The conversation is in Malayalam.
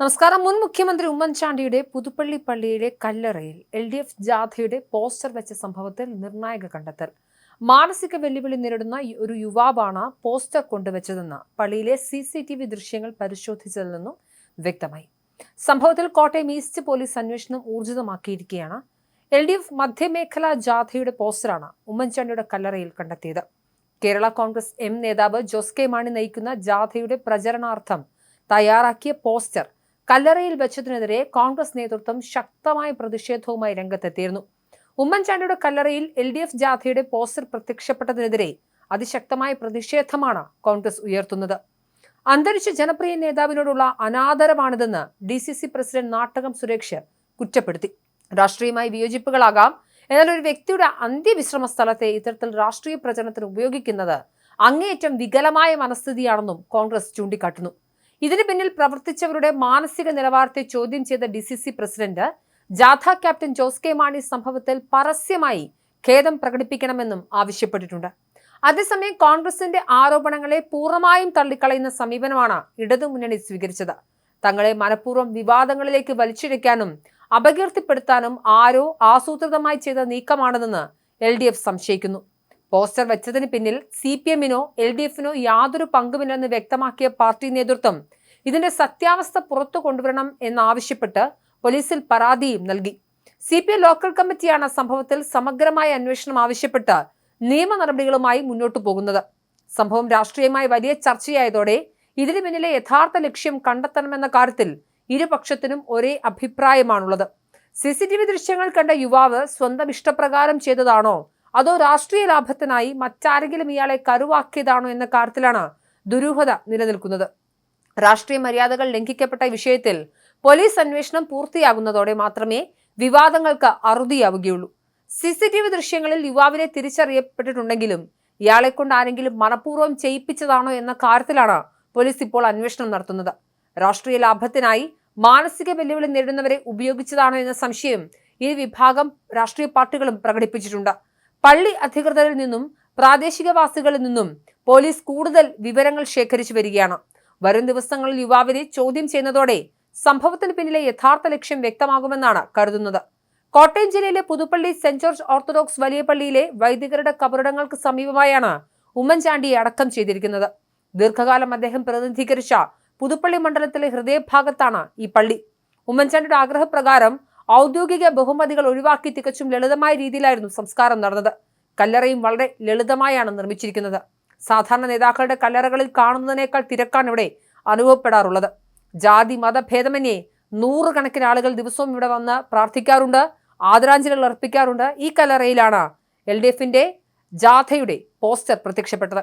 നമസ്കാരം. മുൻ മുഖ്യമന്ത്രി ഉമ്മൻചാണ്ടിയുടെ പുതുപ്പള്ളി പള്ളിയിലെ കല്ലറയിൽ LDF ജാഥയുടെ പോസ്റ്റർ വെച്ച സംഭവത്തിൽ നിർണായക കണ്ടെത്തൽ. മാനസിക വെല്ലുവിളി നേരിടുന്ന ഒരു യുവാവാണ് പോസ്റ്റർ കൊണ്ടുവച്ചതെന്ന് പള്ളിയിലെ CCTV ദൃശ്യങ്ങൾ പരിശോധിച്ചതിൽ നിന്നും വ്യക്തമായി. സംഭവത്തിൽ കോട്ടയം ഈസ്റ്റ് പോലീസ് അന്വേഷണം ഊർജിതമാക്കിയിരിക്കുകയാണ്. LDF മധ്യമേഖലാ ജാഥയുടെ പോസ്റ്ററാണ് ഉമ്മൻചാണ്ടിയുടെ കല്ലറയിൽ കണ്ടെത്തിയത്. കേരള കോൺഗ്രസ് M നേതാവ് ജോസ് കെ മാണി നയിക്കുന്ന ജാഥയുടെ പ്രചരണാർത്ഥം തയ്യാറാക്കിയ പോസ്റ്റർ കല്ലറയിൽ വെച്ചതിനെതിരെ കോൺഗ്രസ് നേതൃത്വം ശക്തമായ പ്രതിഷേധവുമായി രംഗത്തെത്തിയിരുന്നു. ഉമ്മൻചാണ്ടിയുടെ കല്ലറയിൽ LDF ജാഥയുടെ പോസ്റ്റർ പ്രത്യക്ഷപ്പെട്ടതിനെതിരെ അതിശക്തമായ പ്രതിഷേധമാണ് കോൺഗ്രസ് ഉയർത്തുന്നത്. അന്തരിച്ച ജനപ്രിയ നേതാവിനോടുള്ള അനാദരവാണിതെന്ന് DCC പ്രസിഡന്റ് നാട്ടകം സുരേഷ് കുറ്റപ്പെടുത്തി. രാഷ്ട്രീയമായി വിയോജിപ്പുകളാകാം, എന്നാൽ ഒരു വ്യക്തിയുടെ അന്ത്യവിശ്രമ സ്ഥലത്തെ ഇത്തരത്തിൽ രാഷ്ട്രീയ പ്രചരണത്തിന് ഉപയോഗിക്കുന്നത് അങ്ങേയറ്റം വികലമായ മനസ്ഥിതിയാണെന്നും കോൺഗ്രസ് ചൂണ്ടിക്കാട്ടുന്നു. ഇതിന് പിന്നിൽ പ്രവർത്തിച്ചവരുടെ മാനസിക നിലവാരത്തെ ചോദ്യം ചെയ്ത DCC പ്രസിഡന്റ് ജാഥ ക്യാപ്റ്റൻ ജോസ് കെ മാണി സംഭവത്തിൽ പരസ്യമായി ഖേദം പ്രകടിപ്പിക്കണമെന്നും ആവശ്യപ്പെട്ടിട്ടുണ്ട്. അതേസമയം കോൺഗ്രസിന്റെ ആരോപണങ്ങളെ പൂർണ്ണമായും തള്ളിക്കളയുന്ന സമീപനമാണ് ഇടതുമുന്നണി സ്വീകരിച്ചത്. തങ്ങളെ മനഃപൂർവ്വം വിവാദങ്ങളിലേക്ക് വലിച്ചിഴയ്ക്കാനും അപകീർത്തിപ്പെടുത്താനും ആരോ ആസൂത്രിതമായി ചെയ്ത നീക്കമാണെന്ന് LDF സംശയിക്കുന്നു. പോസ്റ്റർ വെച്ചതിന് പിന്നിൽ CPM-നോ LDF-നോ യാതൊരു പങ്കുമില്ലെന്ന് വ്യക്തമാക്കിയ പാർട്ടി നേതൃത്വം ഇതിന്റെ സത്യാവസ്ഥ പുറത്തു കൊണ്ടുവരണം എന്നാവശ്യപ്പെട്ട് പോലീസിൽ പരാതിയും നൽകി. CPM ലോക്കൽ കമ്മിറ്റിയാണ് സംഭവത്തിൽ സമഗ്രമായ അന്വേഷണം ആവശ്യപ്പെട്ട് നിയമ നടപടികളുമായി മുന്നോട്ടു പോകുന്നത്. സംഭവം രാഷ്ട്രീയമായി വലിയ ചർച്ചയായതോടെ ഇതിന് പിന്നിലെ യഥാർത്ഥ ലക്ഷ്യം കണ്ടെത്തണമെന്ന കാര്യത്തിൽ ഇരുപക്ഷത്തിനും ഒരേ അഭിപ്രായമാണുള്ളത്. CCTV ദൃശ്യങ്ങൾ കണ്ട യുവാവ് സ്വന്തം ഇഷ്ടപ്രകാരം ചെയ്തതാണോ അതോ രാഷ്ട്രീയ ലാഭത്തിനായി മറ്റാരെങ്കിലും ഇയാളെ കരുവാക്കിയതാണോ എന്ന കാര്യത്തിലാണ് ദുരൂഹത നിലനിൽക്കുന്നത്. രാഷ്ട്രീയ മര്യാദകൾ ലംഘിക്കപ്പെട്ട വിഷയത്തിൽ പോലീസ് അന്വേഷണം പൂർത്തിയാകുന്നതോടെ മാത്രമേ വിവാദങ്ങൾക്ക് അറുതിയാവുകയുള്ളൂ. CCTV ദൃശ്യങ്ങളിൽ യുവാവിനെ തിരിച്ചറിയപ്പെട്ടിട്ടുണ്ടെങ്കിലും ഇയാളെ കൊണ്ട് ആരെങ്കിലും മനഃപൂർവ്വം ചെയ്യിപ്പിച്ചതാണോ എന്ന കാര്യത്തിലാണ് പോലീസ് ഇപ്പോൾ അന്വേഷണം നടത്തുന്നത്. രാഷ്ട്രീയ ലാഭത്തിനായി മാനസിക വെല്ലുവിളി നേരിടുന്നവരെ ഉപയോഗിച്ചതാണോ എന്ന സംശയം ഈ വിഭാഗം രാഷ്ട്രീയ പാർട്ടികളും പ്രകടിപ്പിച്ചിട്ടുണ്ട്. പള്ളി അധികൃതരിൽ നിന്നും പ്രാദേശികവാസികളിൽ നിന്നും പോലീസ് കൂടുതൽ വിവരങ്ങൾ ശേഖരിച്ചു വരികയാണ്. വരും ദിവസങ്ങളിൽ യുവാവിനെ ചോദ്യം ചെയ്യുന്നതോടെ സംഭവത്തിന് പിന്നിലെ യഥാർത്ഥ ലക്ഷ്യം വ്യക്തമാകുമെന്നാണ് കരുതുന്നത്. കോട്ടയം ജില്ലയിലെ പുതുപ്പള്ളി സെന്റ് ജോർജ് ഓർത്തഡോക്സ് വലിയ പള്ളിയിലെ വൈദികരുടെ കബറിടങ്ങൾക്ക് സമീപമായാണ് ഉമ്മൻചാണ്ടിയെ അടക്കം ചെയ്തിരിക്കുന്നത്. ദീർഘകാലം അദ്ദേഹം പ്രതിനിധീകരിച്ച പുതുപ്പള്ളി മണ്ഡലത്തിലെ ഹൃദയഭാഗത്താണ് ഈ പള്ളി. ഉമ്മൻചാണ്ടിയുടെ ആഗ്രഹപ്രകാരം ഔദ്യോഗിക ബഹുമതികൾ ഒഴിവാക്കി തികച്ചും ലളിതമായ രീതിയിലായിരുന്നു സംസ്കാരം നടന്നത്. കല്ലറയും വളരെ ലളിതമായാണ് നിർമ്മിച്ചിരിക്കുന്നത്. സാധാരണ നേതാക്കളുടെ കല്ലറകളിൽ കാണുന്നതിനേക്കാൾ തിരക്കാണ് ഇവിടെ അനുഭവപ്പെടാറുള്ളത്. ജാതി മതഭേദമന്യേ നൂറുകണക്കിന് ആളുകൾ ദിവസവും ഇവിടെ വന്ന് പ്രാർത്ഥിക്കാറുണ്ട്, ആദരാഞ്ജലികൾ അർപ്പിക്കാറുണ്ട്. ഈ കല്ലറയിലാണ് LDF-ന്റെ ജാഥയുടെ പോസ്റ്റർ പ്രത്യക്ഷപ്പെട്ടത്.